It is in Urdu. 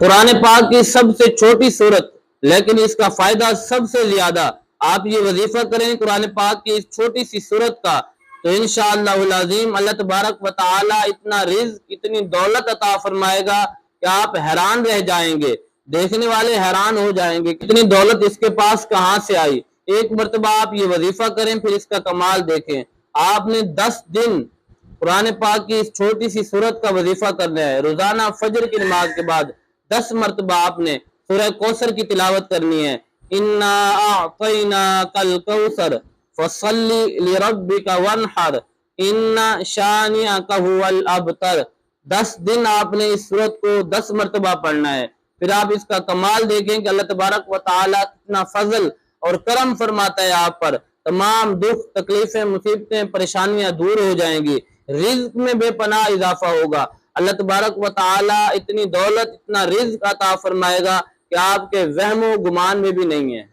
قرآن پاک کی سب سے چھوٹی صورت لیکن اس کا فائدہ سب سے زیادہ. آپ یہ وظیفہ کریں قرآن پاک کی اس چھوٹی سی صورت کا تو انشاءاللہ العظیم اللہ تبارک و تعالی اتنا رزق اتنی دولت عطا فرمائے گا کہ آپ حیران رہ جائیں گے. دیکھنے والے حیران ہو جائیں گے کتنی دولت اس کے پاس کہاں سے آئی. ایک مرتبہ آپ یہ وظیفہ کریں پھر اس کا کمال دیکھیں. آپ نے 10 دن قرآن پاک کی اس چھوٹی سی صورت کا وظیفہ کرنا ہے. روزانہ فجر کی نماز کے بعد 10 مرتبہ آپ نے سورہ کوثر کی تلاوت کرنی ہے. اِنَّا أَعْطَيْنَاكَ الْكَوْثَرَ فَصَلِّ لِرَبِّكَ وَانْحَرْ إِنَّ شَانِئَكَ هُوَ الْأَبْتَرُ. 10 دن آپ نے اس صورت کو 10 مرتبہ پڑھنا ہے. پھر آپ اس کا کمال دیکھیں کہ اللہ تبارک و تعالی کتنا فضل اور کرم فرماتا ہے آپ پر. تمام دکھ تکلیفیں مصیبتیں پریشانیاں دور ہو جائیں گی. رزق میں بے پناہ اضافہ ہوگا. اللہ تبارک و تعالی اتنی دولت اتنا رزق عطا فرمائے گا کہ آپ کے وہم و گمان میں بھی نہیں ہے.